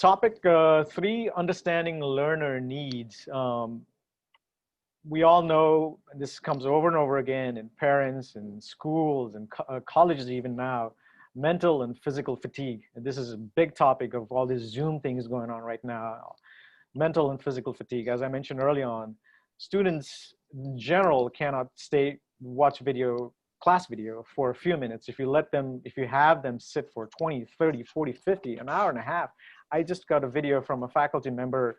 Topic 3, understanding learner needs. We all know, and this comes over and over again in parents and schools and colleges even now, mental and physical fatigue. And this is a big topic of all these Zoom things going on right now. Mental and physical fatigue. As I mentioned early on, students in general cannot watch class video for a few minutes. If you have them sit for 20, 30, 40, 50, an hour and a half. I just got a video from a faculty member.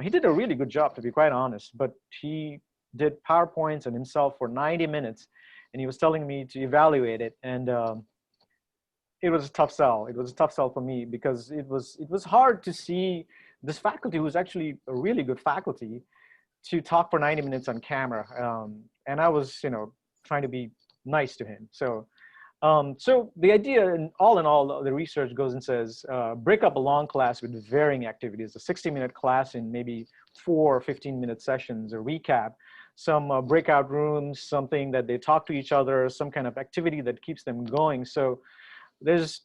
He did a really good job, to be quite honest, but he did PowerPoints and himself for 90 minutes, and he was telling me to evaluate it. And it was a tough sell. It was a tough sell for me because it was hard to see this faculty, who's actually a really good faculty, to talk for 90 minutes on camera. And I was, trying to be nice to him. So the idea, in all, the research goes and says, break up a long class with varying activities, a 60-minute class in maybe 4 or 15-minute sessions, a recap, some breakout rooms, something that they talk to each other, some kind of activity that keeps them going. So there's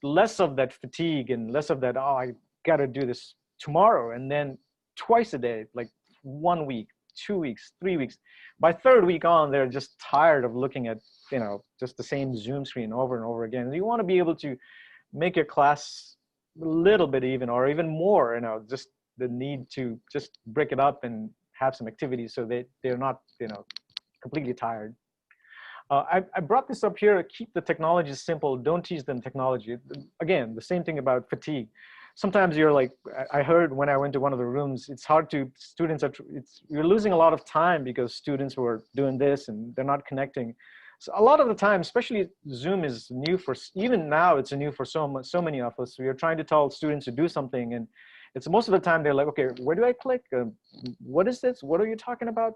less of that fatigue and less of that, oh, I got to do this tomorrow, and then twice a day, like 1 week, 2 weeks, 3 weeks. By third week on, they're just tired of looking at, just the same Zoom screen over and over again. And you want to be able to make your class a little bit even, or even more, just the need to just break it up and have some activities so they're not, completely tired. I brought this up here, keep the technology simple, don't teach them technology. Again, the same thing about fatigue. Sometimes you're like, I heard when I went to one of the rooms, it's hard to, you're losing a lot of time because students were doing this and they're not connecting. So a lot of the time, especially Zoom is new even now it's new for so many of us. We are trying to tell students to do something, and it's most of the time they're like, okay, where do I click? What is this? What are you talking about?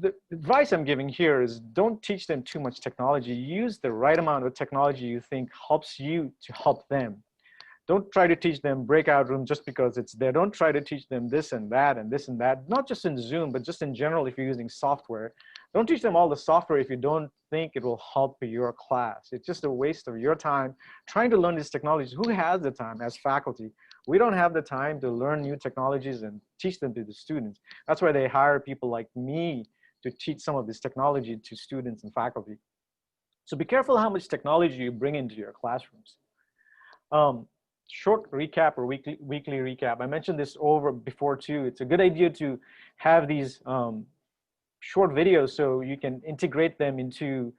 The advice I'm giving here is don't teach them too much technology. Use the right amount of technology you think helps you to help them. Don't try to teach them breakout room just because it's there. Don't try to teach them this and that and this and that, not just in Zoom, but just in general if you're using software. Don't teach them all the software if you don't think it will help your class. It's just a waste of your time trying to learn these technologies. Who has the time as faculty? We don't have the time to learn new technologies and teach them to the students. That's why they hire people like me to teach some of this technology to students and faculty. So be careful how much technology you bring into your classrooms. Short recap or weekly recap. I mentioned this before too. It's a good idea to have these short videos so you can integrate them into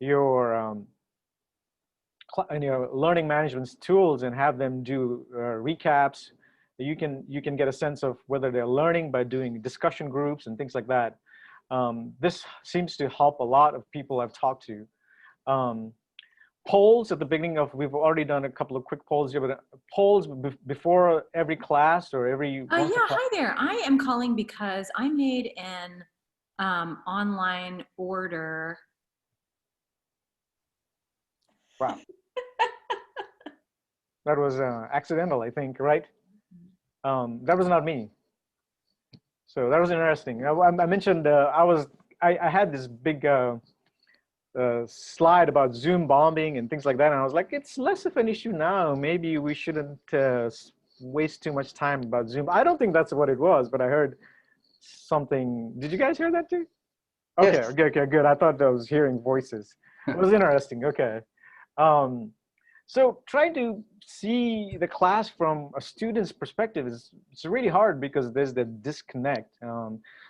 your learning management tools and have them do recaps. You can get a sense of whether they're learning by doing discussion groups and things like that. This seems to help a lot of people I've talked to. Polls at the beginning we've already done a couple of quick polls here, but polls before every class or every. Yeah, hi there. I am calling because I made an online order. Wow. That was accidental, I think, right? That was not me. So that was interesting. I mentioned I had this big slide about Zoom bombing and things like that, and I was like, it's less of an issue now. Maybe we shouldn't waste too much time about Zoom. I don't think that's what it was, but I heard something. Did you guys hear that too? Okay, yes. Okay, good. I thought I was hearing voices. It was interesting. Okay. So trying to see the class from a student's perspective it's really hard because there's the disconnect.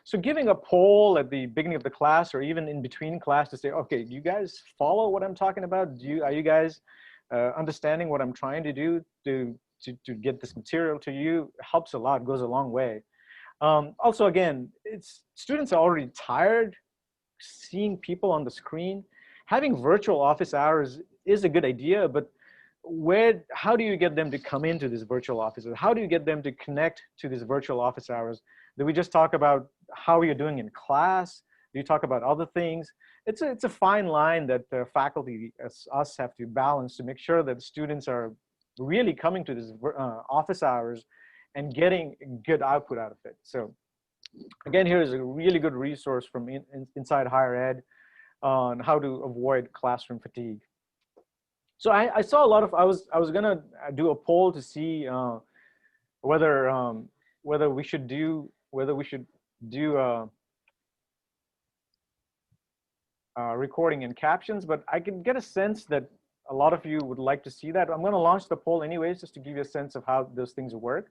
So giving a poll at the beginning of the class or even in between class to say, okay, do you guys follow what I'm talking about? Are you guys understanding what I'm trying to do to get this material to you? Helps a lot, goes a long way. Also, again, students are already tired seeing people on the screen. Having virtual office hours is a good idea, but how do you get them to come into this virtual office? How do you get them to connect to these virtual office hours? Do we just talk about how you're doing in class? Do you talk about other things? It's a fine line that the faculty, as us, have to balance to make sure that the students are really coming to these office hours and getting good output out of it. So again, here is a really good resource from Inside Higher Ed on how to avoid classroom fatigue. So I saw a lot of, I was gonna do a poll to see whether whether we should do, recording and captions, but I can get a sense that a lot of you would like to see that. I'm going to launch the poll anyways, just to give you a sense of how those things work.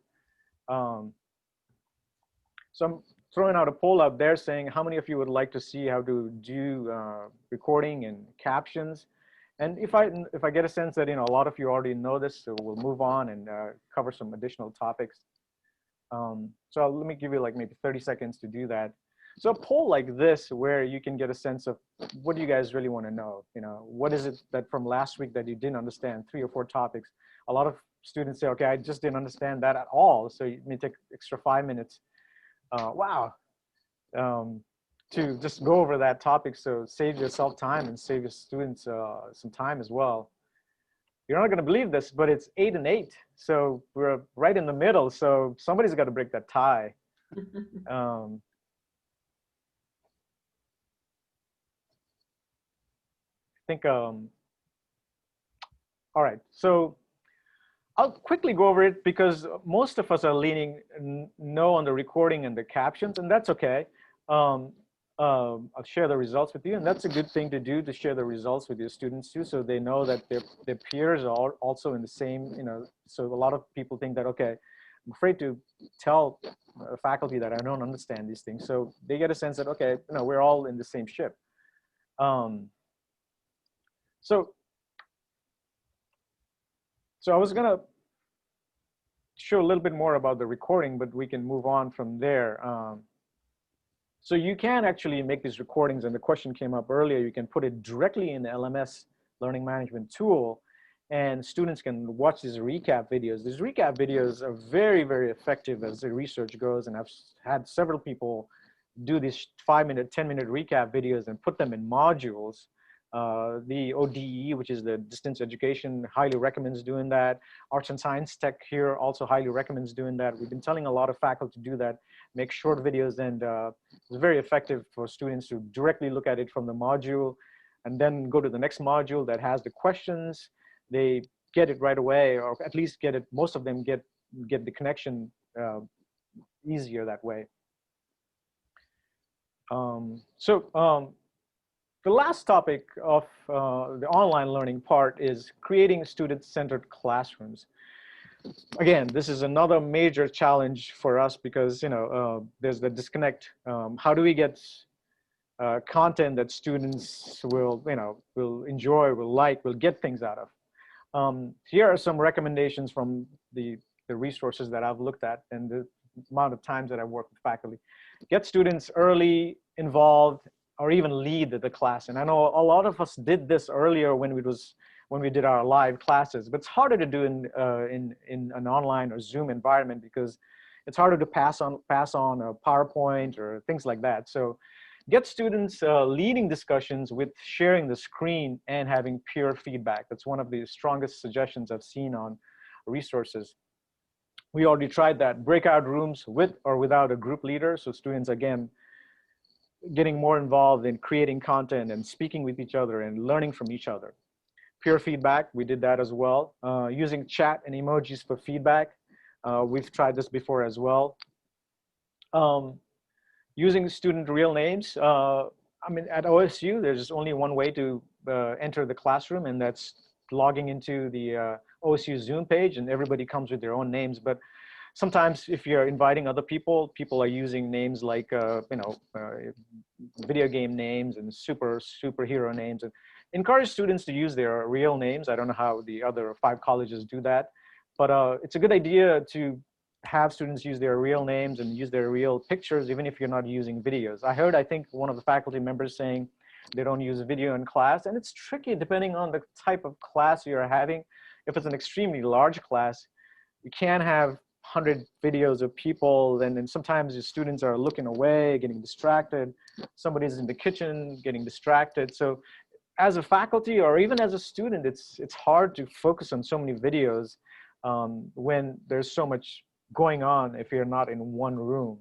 Um, so I'm throwing out a poll out there saying how many of you would like to see how to do recording and captions. And if I get a sense that a lot of you already know this, so we'll move on and cover some additional topics. So let me give you like maybe 30 seconds to do that. So a poll like this, where you can get a sense of what do you guys really want to know? What is it that from last week that you didn't understand, 3 or 4 topics? A lot of students say, okay, I just didn't understand that at all. So you may take extra 5 minutes. Wow. To just go over that topic. So save yourself time and save your students some time as well. You're not going to believe this, but it's 8 and 8. So we're right in the middle. So somebody's got to break that tie. I think, all right. So I'll quickly go over it because most of us are leaning no on the recording and the captions, and that's okay. I'll share the results with you, and that's a good thing to do, to share the results with your students too, so they know that their peers are also in the same, so a lot of people think that, okay, I'm afraid to tell faculty that I don't understand these things. So they get a sense that, okay, we're all in the same ship. So I was gonna show a little bit more about the recording, but we can move on from there. So you can actually make these recordings, and the question came up earlier, you can put it directly in the LMS learning management tool, and students can watch these recap videos. These recap videos are very, very effective as the research goes, and I've had several people do these 5-minute, 10-minute recap videos and put them in modules. The ODE, which is the distance education, highly recommends doing that. Arts and Science Tech here also highly recommends doing that. We've been telling a lot of faculty to do that, make short videos, and it's very effective for students to directly look at it from the module and then go to the next module that has the questions. They get it right away, or at least get it, most of them get the connection easier that way. The last topic of the online learning part is creating student-centered classrooms. Again, this is another major challenge for us because there's the disconnect. How do we get content that students will enjoy, will like, will get things out of? Here are some recommendations from the resources that I've looked at and the amount of times that I've worked with faculty. Get students early involved, or even lead the class. And I know a lot of us did this earlier when we did our live classes, but it's harder to do in an online or Zoom environment because it's harder to pass on a PowerPoint or things like that. So get students leading discussions with sharing the screen and having peer feedback. That's one of the strongest suggestions I've seen on resources. We already tried that. Breakout rooms with or without a group leader. So students, again, getting more involved in creating content and speaking with each other and learning from each other. Peer feedback, we did that as well. Using chat and emojis for feedback. We've tried this before as well. Using student real names. I mean, at OSU, there's only one way to enter the classroom, and that's logging into the OSU Zoom page, and everybody comes with their own names. But sometimes if you're inviting other people are using names like, video game names and superhero names, and encourage students to use their real names. I don't know how the other 5 colleges do that, but it's a good idea to have students use their real names and use their real pictures, even if you're not using videos. I think one of the faculty members saying they don't use video in class, and it's tricky depending on the type of class you're having. If it's an extremely large class, you can't have 100 videos of people, and then sometimes the students are looking away, getting distracted. Somebody's in the kitchen getting distracted. So as a faculty or even as a student, it's hard to focus on so many videos when there's so much going on if you're not in one room.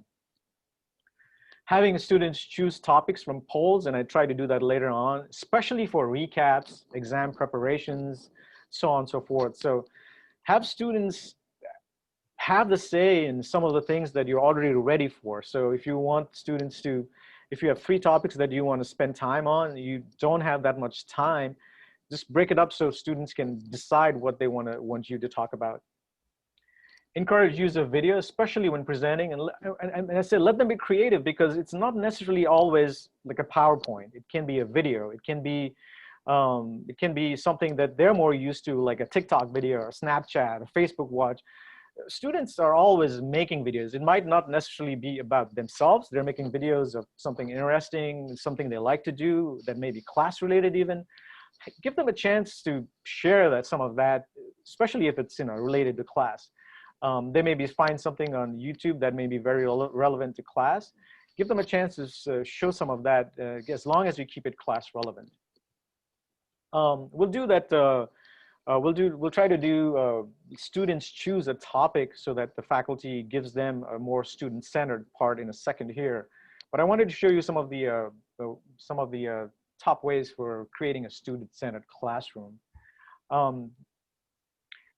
Having students choose topics from polls, and I try to do that later on, especially for recaps, exam preparations, so on and so forth. So have students have the say in some of the things that you're already ready for. So if you want students to, if you have 3 topics that you want to spend time on, you don't have that much time, just break it up so students can decide what they want you to talk about. Encourage use of video, especially when presenting, and I said let them be creative, because it's not necessarily always like a PowerPoint. It can be a video. It can be something that they're more used to, like a TikTok video or Snapchat or Facebook Watch. Students are always making videos. It might not necessarily be about themselves. They're making videos of something interesting, something they like to do that may be class related even. Give them a chance to share that, some of that, especially if it's related to class. They maybe find something on YouTube that may be very relevant to class. Give them a chance to show some of that, as long as you keep it class relevant. We'll do that. We'll try to do students choose a topic so that the faculty gives them a more student-centered part in a second here. But I wanted to show you some of the top ways for creating a student-centered classroom.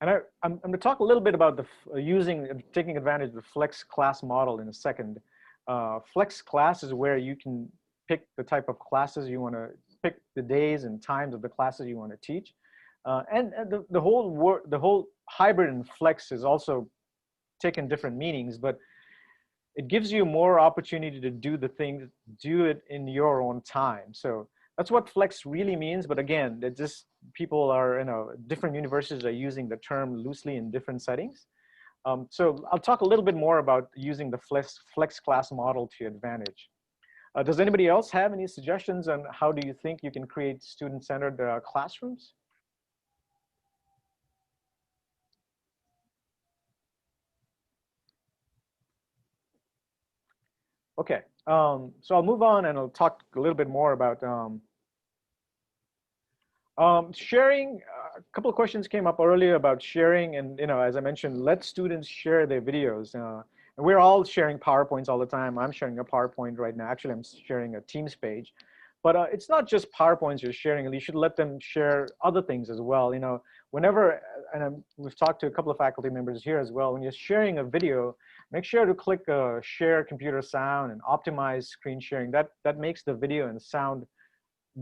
And I'm going to talk a little bit about taking advantage of the flex class model in a second. Flex class is where you can pick the type of classes you want to pick, the days and times of the classes you want to teach. And the whole hybrid and flex is also taken different meanings, but it gives you more opportunity to do the things, do it in your own time. So that's what flex really means. But again, that just people are, different universities are using the term loosely in different settings. So I'll talk a little bit more about using the flex class model to your advantage. Does anybody else have any suggestions on how do you think you can create student-centered classrooms? Okay, so I'll move on and I'll talk a little bit more about sharing. A couple of questions came up earlier about sharing, and as I mentioned, let students share their videos. And we're all sharing PowerPoints all the time. I'm sharing a PowerPoint right now. Actually, I'm sharing a Teams page. But it's not just PowerPoints you're sharing. You should let them share other things as well. Whenever, and we've talked to a couple of faculty members here as well, when you're sharing a video, make sure to click share computer sound and optimize screen sharing. That makes the video and sound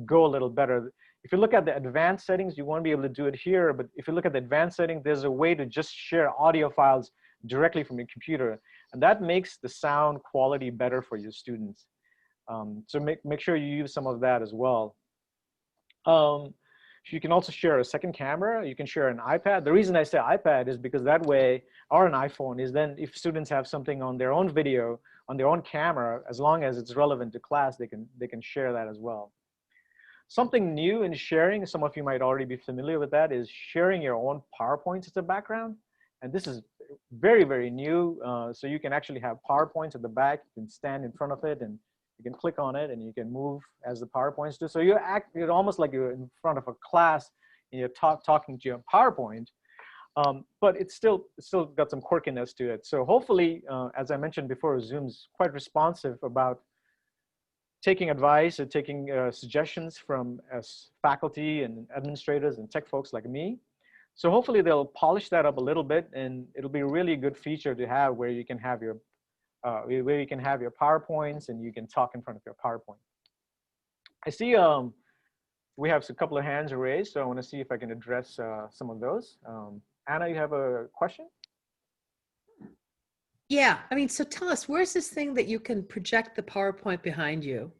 go a little better. If you look at the advanced settings, you won't be able to do it here, but if you look at the advanced setting, there's a way to just share audio files directly from your computer, and that makes the sound quality better for your students. So make sure you use some of that as well. You can also share a second camera. You can share an iPad. The reason I say iPad is because that way, or an iPhone, is then if students have something on their own video, on their own camera, as long as it's relevant to class, they can share that as well. Something new in sharing, some of you might already be familiar with that, is sharing your own PowerPoints as a background. And this is very, very new. So you can actually have PowerPoints at the back. You can stand in front of it and you can click on it and you can move as the PowerPoints do. So you're almost like you're in front of a class and you're talking to your PowerPoint. But it's still got some quirkiness to it. So hopefully, as I mentioned before, Zoom's quite responsive about taking advice and taking suggestions from faculty and administrators and tech folks like me. So hopefully they'll polish that up a little bit, and it'll be a really good feature to have where you can have your PowerPoints and you can talk in front of your PowerPoint. I see we have a couple of hands raised, so I want to see if I can address some of those. Anna, you have a question? Yeah, so tell us, where's this thing that you can project the PowerPoint behind you?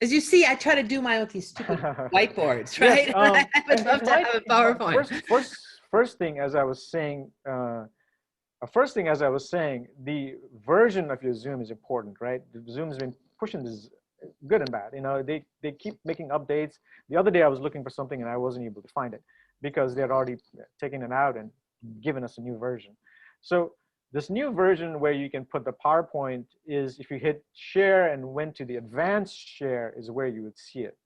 As you see, I try to do mine with these stupid whiteboards, right? Yes, I would love to have a PowerPoint. First thing, as I was saying, the version of your Zoom is important, right? Zoom's been pushing this good and bad. They keep making updates. The other day I was looking for something and I wasn't able to find it because they had already taken it out and given us a new version. So this new version where you can put the PowerPoint is if you hit share and went to the advanced share is where you would see it.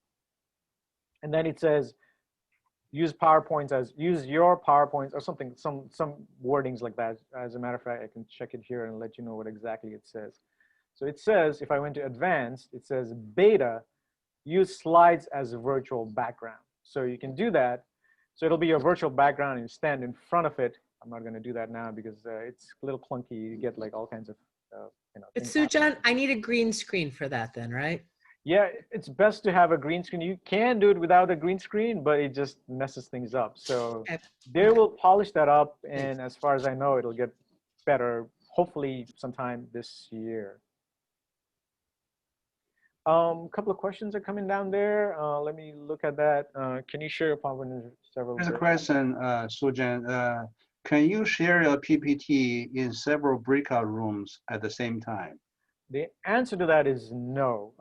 And then it says use PowerPoints as use your PowerPoints or something, some wordings like that. As a matter of fact, I can check it here and let you know what exactly it says. So it says, if I went to advanced, it says beta, use slides as a virtual background. So you can do that. So it'll be a virtual background and you stand in front of it. I'm not going to do that now because it's a little clunky. You get like all kinds of, But things Sujan, happening. I need a green screen for that then, right? Yeah, it's best to have a green screen. You can do it without a green screen, but it just messes things up. So Okay. they will polish that up. Thanks. And as far as I know, it'll get better, hopefully sometime this year. A couple of questions are coming down there. Let me look at that. Can you share your PowerPoint in several? There's a question, Sujan. Can you share your PPT in several breakout rooms at the same time? The answer to that is no.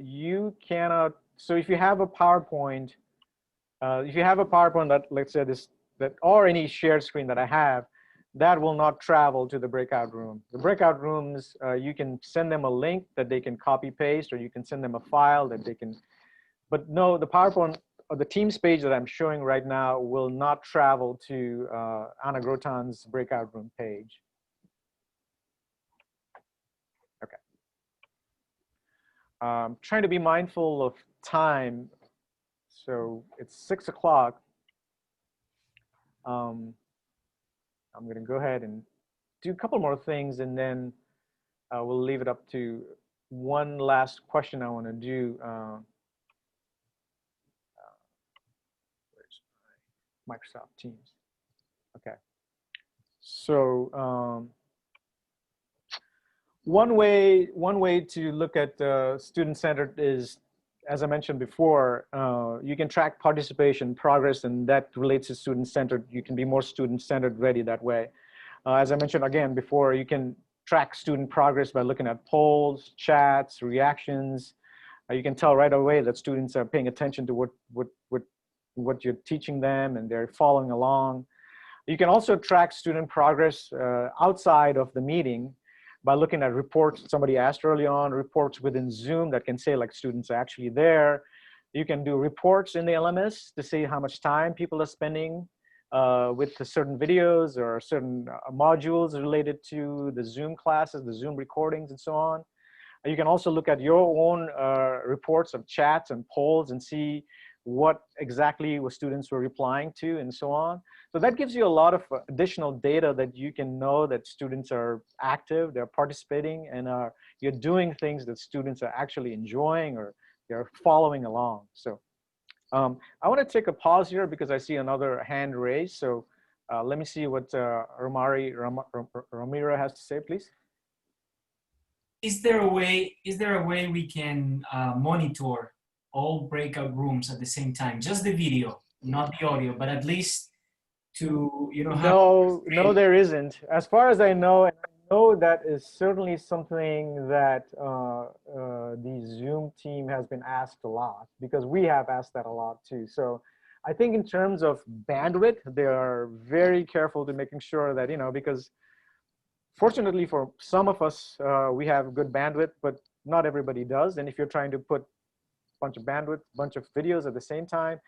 You cannot. So if you have a PowerPoint, that, let's say or any shared screen that I have, that will not travel to the breakout room. The breakout rooms, you can send them a link that they can copy paste, or you can send them a file that they can, but no, the PowerPoint or the Teams page that I'm showing right now will not travel to Anna Grotan's breakout room page. Okay. Trying to be mindful of time. So it's 6 o'clock. I'm going to go ahead and do a couple more things, and then we'll leave it up to one last question I want to do. Where's my Microsoft Teams? Okay. So one way to look at student-centered is, as I mentioned before, you can track participation progress, and that relates to student-centered. You can be more student-centered ready that way. As I mentioned again before, you can track student progress by looking at polls, chats, reactions. You can tell right away that students are paying attention to what you're teaching them, and they're following along. You can also track student progress outside of the meeting by looking at reports. Somebody asked early on, reports within Zoom that can say like students are actually there. You can do reports in the LMS to see how much time people are spending with the certain videos or certain modules related to the Zoom classes, the Zoom recordings, and so on. You can also look at your own reports of chats and polls and see what exactly students were replying to and so on. So that gives you a lot of additional data that you can know that students are active, they're participating, and you're doing things that students are actually enjoying or they're following along. So I want to take a pause here because I see another hand raised. So let me see what Ramiro has to say, please. Is there a way we can monitor all breakout rooms at the same time? Just the video, not the audio, but at least to, No, there isn't. As far as I know, and I know that is certainly something that the Zoom team has been asked a lot, because we have asked that a lot too. So I think in terms of bandwidth, they are very careful to making sure that, because fortunately for some of us, we have good bandwidth, but not everybody does. And if you're trying to put a bunch of bandwidth, bunch of videos at the same time,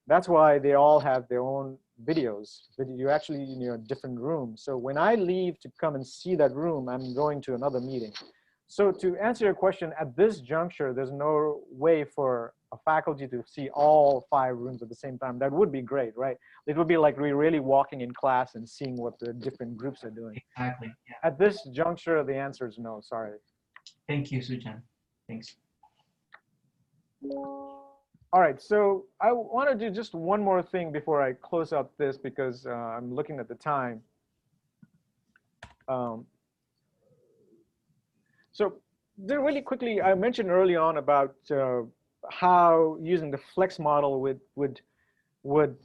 that's why they all have their own videos. But you're actually in your different rooms. So when I leave to come and see that room, I'm going to another meeting. So to answer your question, at this juncture, there's no way for a faculty to see all 5 rooms at the same time. That would be great, right? It would be like we're really walking in class and seeing what the different groups are doing. Exactly. Yeah. At this juncture, the answer is no, sorry. Thank you, Sujan. Thanks. All right, so I want to do just one more thing before I close out this, because I'm looking at the time. So really quickly, I mentioned early on about how using the flex model would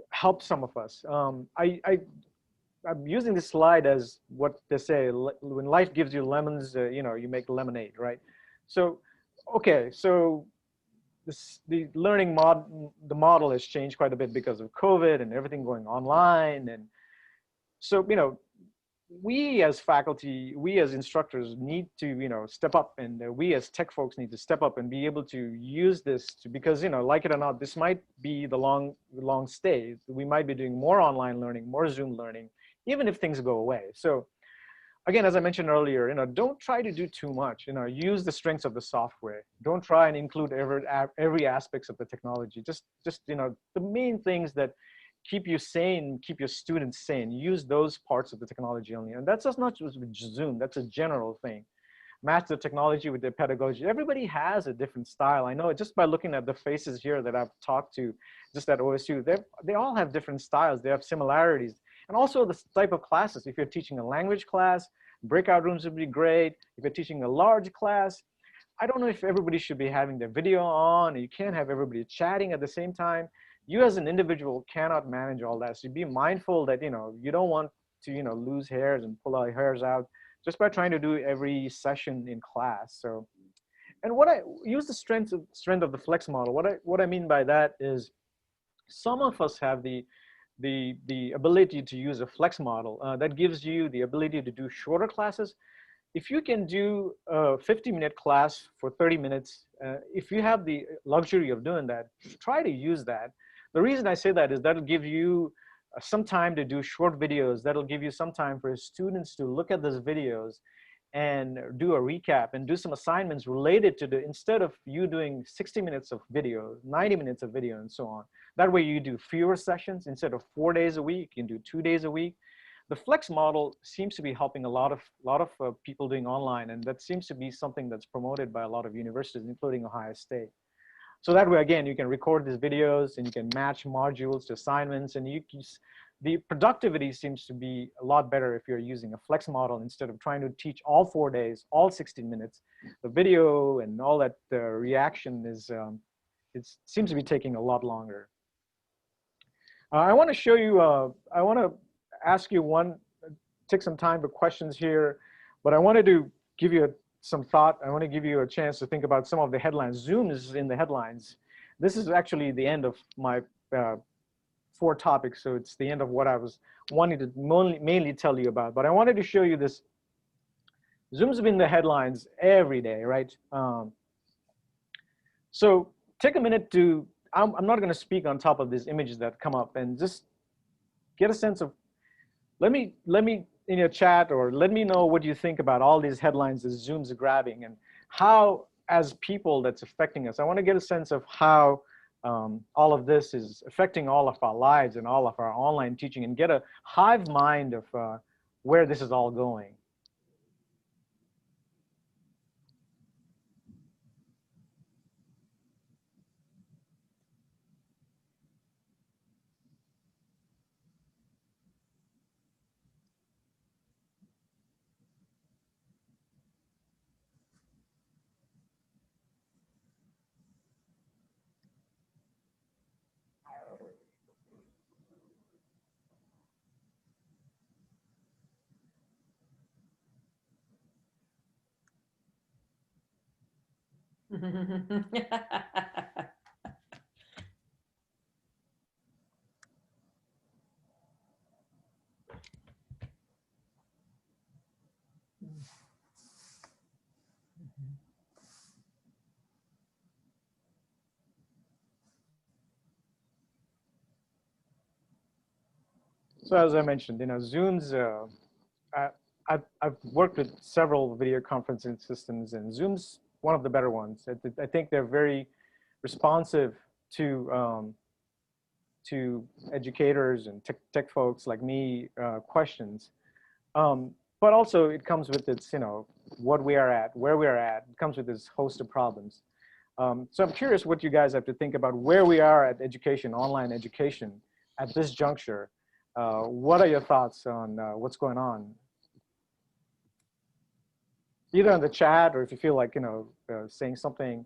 help some of us. I'm using this slide as what they say, when life gives you lemons, you make lemonade, right? So, okay, so the learning model has changed quite a bit because of COVID and everything going online. And so, we as faculty, we as instructors need to, step up, and we as tech folks need to step up and be able to use this because, like it or not, this might be the long stay. We might be doing more online learning, more Zoom learning, even if things go away. So again, as I mentioned earlier, don't try to do too much. Use the strengths of the software. Don't try and include every aspects of the technology. Just the main things that keep you sane, keep your students sane. Use those parts of the technology only. And that's just not just with Zoom, that's a general thing. Match the technology with the pedagogy. Everybody has a different style. I know just by looking at the faces here that I've talked to, just at OSU, they all have different styles. They have similarities. And also the type of classes. If you're teaching a language class, breakout rooms would be great. If you're teaching a large class, I don't know if everybody should be having their video on. You can't have everybody chatting at the same time. You as an individual cannot manage all that. So be mindful that, you know, you don't want to, you know, lose hairs and pull our hairs out just by trying to do every session in class. So, and what I use the strength of the flex model. What I mean by that is some of us have the ability to use a flex model that gives you the ability to do shorter classes. If you can do a 50-minute class for 30 minutes, if you have the luxury of doing that, try to use that. The reason I say that is that'll give you some time to do short videos. That'll give you some time for students to look at those videos and do a recap and do some assignments related to instead of you doing 60 minutes of video, 90 minutes of video and so on. That way you do fewer sessions. Instead of 4 days a week, you can do 2 days a week. The flex model seems to be helping a lot of people doing online, and that seems to be something that's promoted by a lot of universities, including Ohio State. So that way, again, you can record these videos and you can match modules to assignments, and the productivity seems to be a lot better if you're using a flex model instead of trying to teach all 4 days, all 60 minutes. The video and all that reaction is, it seems to be taking a lot longer. I want to show you, I want to ask you take some time for questions here, but I wanted to give you some thought. I want to give you a chance to think about some of the headlines. Zoom is in the headlines. This is actually the end of my 4 topics, so it's the end of what I was wanting to mainly tell you about. But I wanted to show you this. Zoom's been in the headlines every day, right? So take a minute to, I'm not going to speak on top of these images that come up, and just get a sense of, let me in your chat, or let me know what you think about all these headlines that Zoom's grabbing, and how, as people, that's affecting us. I want to get a sense of how all of this is affecting all of our lives and all of our online teaching, and get a hive mind of where this is all going. So as I mentioned, Zoom's, I've worked with several video conferencing systems, and Zoom's one of the better ones. I think they're very responsive to educators and tech folks like me questions. But also it comes with its, what we are at, where we are at. It comes with this host of problems. So I'm curious what you guys have to think about where we are at education, online education at this juncture. What are your thoughts on what's going on? Either in the chat, or if you feel like, saying something.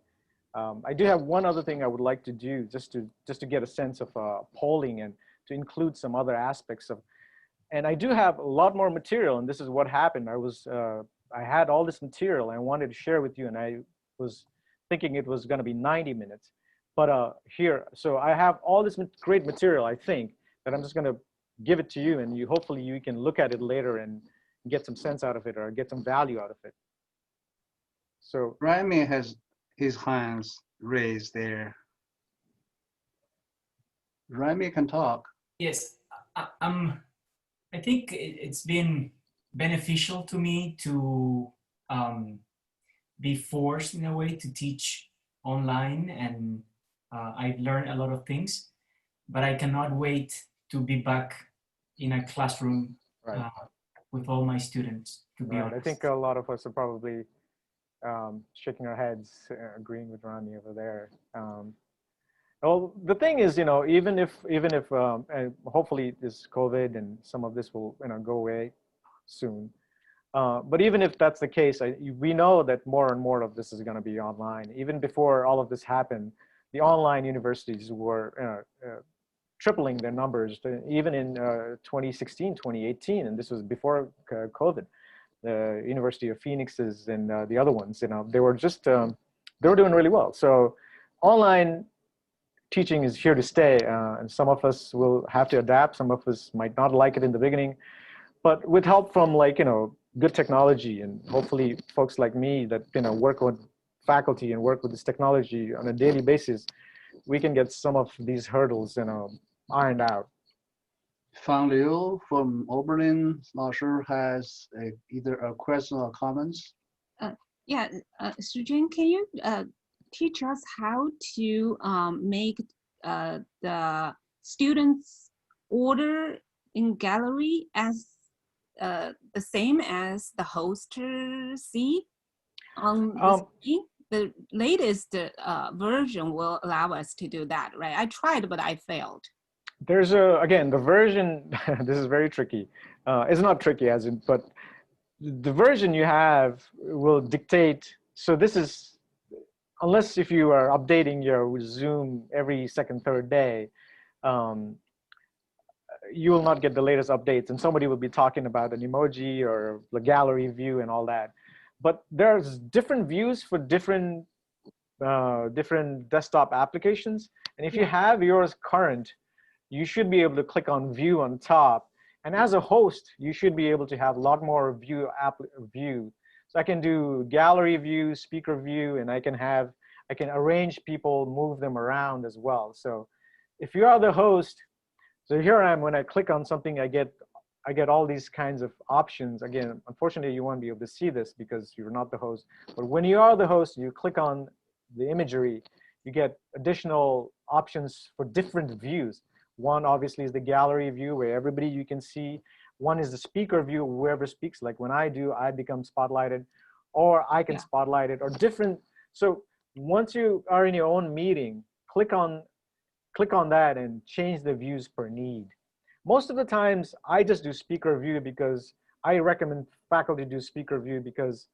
I do have one other thing I would like to do just to get a sense of polling and to include some other aspects of, and I do have a lot more material, and this is what happened. I had all this material I wanted to share with you, and I was thinking it was going to be 90 minutes, but here, so I have all this great material, I think, that I'm just going to give it to you, and hopefully you can look at it later and get some sense out of it, or get some value out of it. So Rami has his hands raised there. Rami can talk. Yes, I think it's been beneficial to me to be forced in a way to teach online, and I've learned a lot of things, but I cannot wait be back in a classroom Right. with all my students, to be Right. honest. I think a lot of us are probably shaking our heads, agreeing with Rami over there. Well, the thing is, you know, even if and hopefully this COVID and some of this will, you know, go away soon. But even if that's the case, we know that more and more of this is going to be online. Even before all of this happened, the online universities were tripling their numbers, even in 2016, 2018, and this was before COVID. The University of Phoenix's and the other ones, you know, they were just they were doing really well. So online teaching is here to stay, and some of us will have to adapt. Some of us might not like it in the beginning, but with help from, like, you know, good technology, and hopefully folks like me that, you know, work with faculty and work with this technology on a daily basis, we can get some of these hurdles, you know, ironed out. Fang Liu from Oberlin, not sure, has either a question or comments. Yeah, Sujin, can you teach us how to make the students' order in gallery as the same as the host see on the screen? The latest version will allow us to do that, right? I tried, but I failed. There's again, the version, this is very tricky. It's not tricky as in, but the version you have will dictate. So this is, unless if you are updating your Zoom every second, third day, you will not get the latest updates, and somebody will be talking about an emoji or the gallery view and all that. But there's different views for different desktop applications. And if you have yours current, you should be able to click on view on top. And as a host, you should be able to have a lot more view. So I can do gallery view, speaker view, and I can arrange people, move them around as well. So if you are the host, so here I am, when I click on something, I get all these kinds of options. Again, unfortunately, you won't be able to see this because you're not the host. But when you are the host, you click on the imagery, you get additional options for different views. One obviously is the gallery view where everybody you can see. One is the speaker view, whoever speaks. Like when I do, I become spotlighted, or I can spotlight it, or different. So once you are in your own meeting, click on that and change the views per need. Most of the times I just do speaker view because I recommend faculty do speaker view because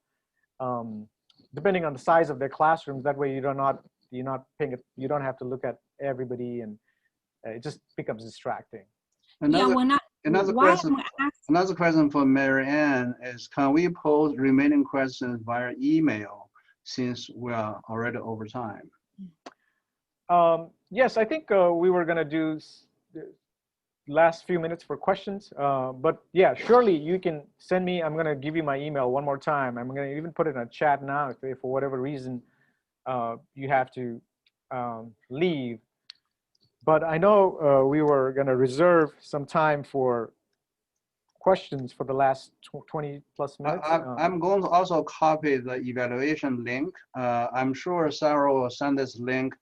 depending on the size of their classrooms, that way you don't have to look at everybody, and it just becomes distracting. Another question for Mary Ann is, can we pose remaining questions via email since we are already over time? Yes, I think we were going to do the last few minutes for questions. But yeah, surely you can send me. I'm going to give you my email one more time. I'm going to even put it in a chat now if for whatever reason you have to leave. But I know we were going to reserve some time for questions for the last 20 plus minutes. I'm going to also copy the evaluation link. I'm sure Sarah will send this link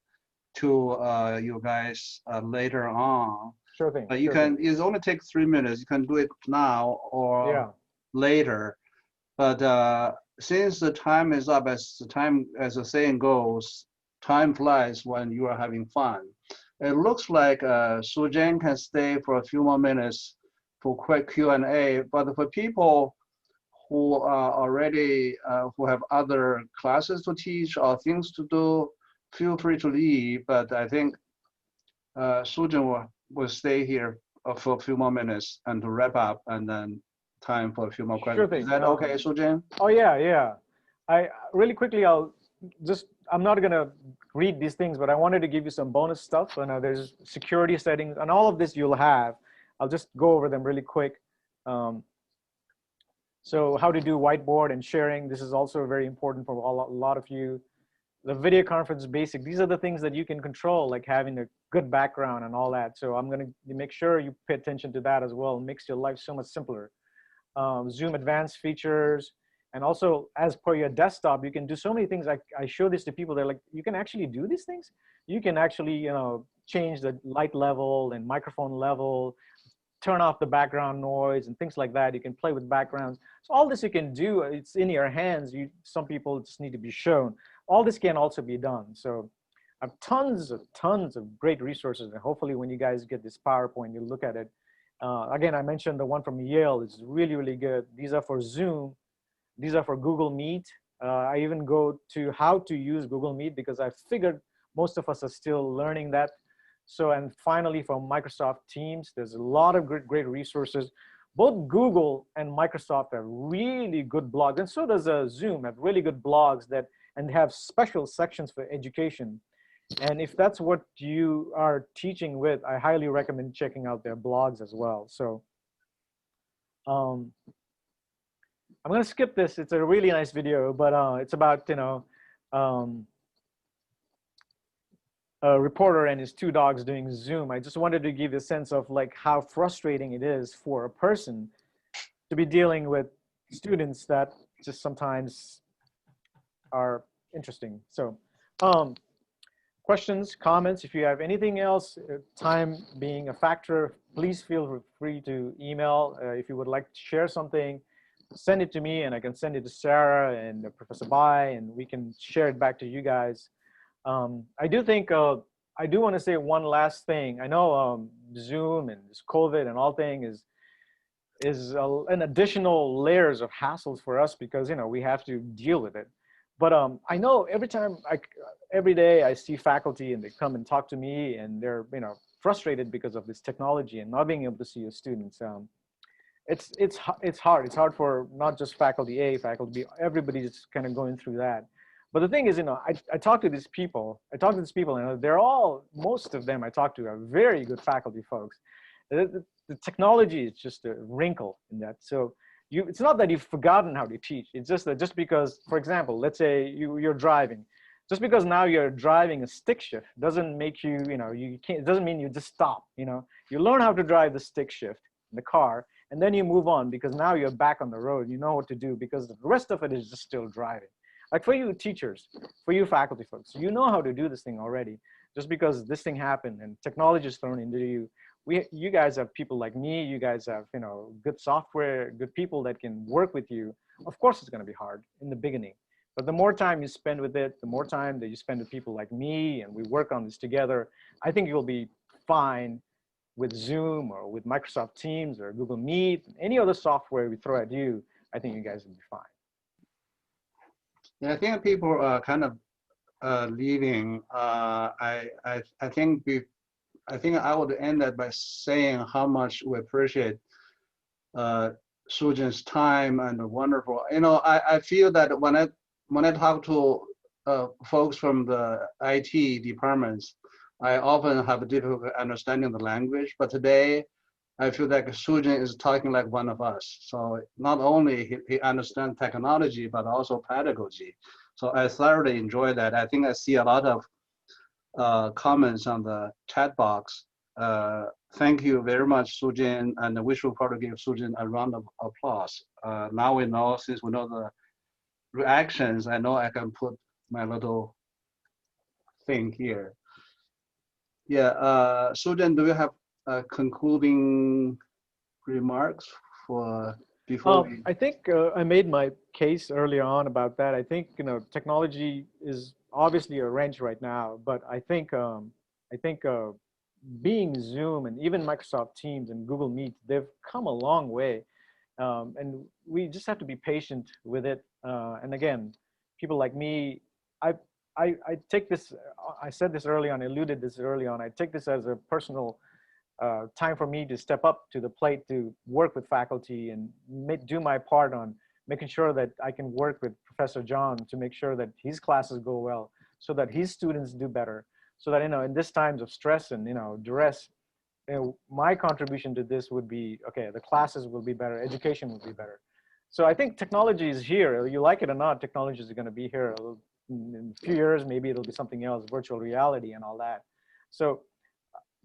to you guys later on. Sure thing. It only takes 3 minutes. You can do it now or later. But since the time is up, as the saying goes, time flies when you are having fun. It looks like Sujin can stay for a few more minutes for quick Q&A. But for people who are already who have other classes to teach or things to do, feel free to leave. But I think Sujin will stay here for a few more minutes and to wrap up, and then time for a few more questions. Sure thing. Is that okay, Sujin? Oh yeah. I really quickly, I'm not gonna read these things, but I wanted to give you some bonus stuff. And there's security settings and all of this you'll have. I'll just go over them really quick. So how to do whiteboard and sharing. This is also very important for a lot of you. The video conference basic. These are the things that you can control, like having a good background and all that. So I'm gonna make sure you pay attention to that as well. It makes your life so much simpler. Zoom advanced features. And also, as per your desktop, you can do so many things. I show this to people. They're like, you can actually do these things. You can actually, change the light level and microphone level, turn off the background noise and things like that. You can play with backgrounds. So all this you can do, it's in your hands. Some people just need to be shown. All this can also be done. So I have tons of great resources. And hopefully when you guys get this PowerPoint, you look at it. Again, I mentioned the one from Yale is really, really good. These are for Zoom. These are for Google Meet. I even go to how to use Google Meet because I figured most of us are still learning that. So, and finally from Microsoft Teams, there's a lot of great resources. Both Google and Microsoft have really good blogs, and so does Zoom have really good blogs that, and have special sections for education. And if that's what you are teaching with, I highly recommend checking out their blogs as well. So I'm going to skip this. It's a really nice video, but it's about, a reporter and his 2 dogs doing Zoom. I just wanted to give you a sense of like how frustrating it is for a person to be dealing with students that just sometimes are interesting. So questions, comments, if you have anything else, time being a factor, please feel free to email. If you would like to share something, send it to me and I can send it to Sarah and Professor Bai, and we can share it back to you guys. I do think, I do want to say one last thing. I know Zoom and this COVID and all thing is an additional layers of hassles for us because, we have to deal with it. But I know every day I see faculty and they come and talk to me and they're, frustrated because of this technology and not being able to see your students. It's hard. It's hard for not just faculty A, faculty B, everybody's kind of going through that. But the thing is, I talk to these people. And they're all, most of them I talk to are very good faculty folks. The technology is just a wrinkle in that. So it's not that you've forgotten how to teach. It's just that just because, for example, let's say you're driving. Just because now you're driving a stick shift doesn't make you, you can't, it doesn't mean you just stop, You learn how to drive the stick shift in the car, and then you move on because now you're back on the road. You know what to do because the rest of it is just still driving. Like for you teachers, for you faculty folks, you know how to do this thing already. Just because this thing happened and technology is thrown into you, you guys have people like me, you guys have, good software, good people that can work with you. Of course, it's going to be hard in the beginning, but the more time you spend with it, the more time that you spend with people like me and we work on this together, I think you'll be fine with Zoom or with Microsoft Teams or Google Meet, any other software we throw at you. I think you guys will be fine. Yeah, I think people are kind of leaving. I think I would end that by saying how much we appreciate Sujin's time and wonderful. I feel that when I talk to folks from the IT departments, I often have difficulty understanding the language. But today, I feel like Sujin is talking like one of us. So not only he understands technology, but also pedagogy. So I thoroughly enjoy that. I think I see a lot of comments on the chat box. Thank you very much, Sujin, and we should probably give Sujin a round of applause. Now we know, since we know the reactions, I know I can put my little thing here. Yeah, Sujin, do you have concluding remarks for before I think I made my case earlier on about that. I think technology is obviously a wrench right now, but I think being Zoom and even Microsoft Teams and Google Meet, they've come a long way, and we just have to be patient with it. And again, people like me, I take this. I said this early on, alluded this early on. I take this as a personal time for me to step up to the plate to work with faculty and do my part on making sure that I can work with Professor John to make sure that his classes go well, so that his students do better, so that in this times of stress and duress, my contribution to this would be, okay, the classes will be better, education will be better. So I think technology is here. You like it or not, technology is going to be here in a few years. Maybe it'll be something else, virtual reality and all that. So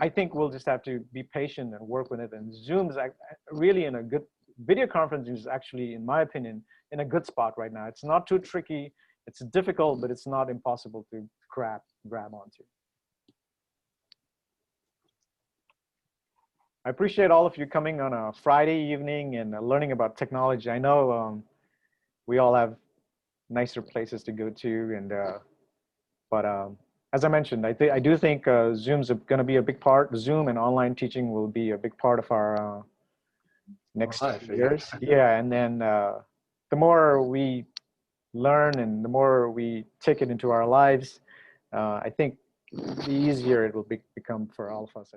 I think we'll just have to be patient and work with it. And Zoom is really in a good, video conferencing is actually, in my opinion, in a good spot right now. It's not too tricky. It's difficult, but it's not impossible to grab onto. I appreciate all of you coming on a Friday evening and learning about technology. I know we all have nicer places to go to, and but as I mentioned, I do think Zoom's going to be a big part. Zoom and online teaching will be a big part of our next years. Yeah, and then the more we learn and the more we take it into our lives, I think the easier it will become for all of us.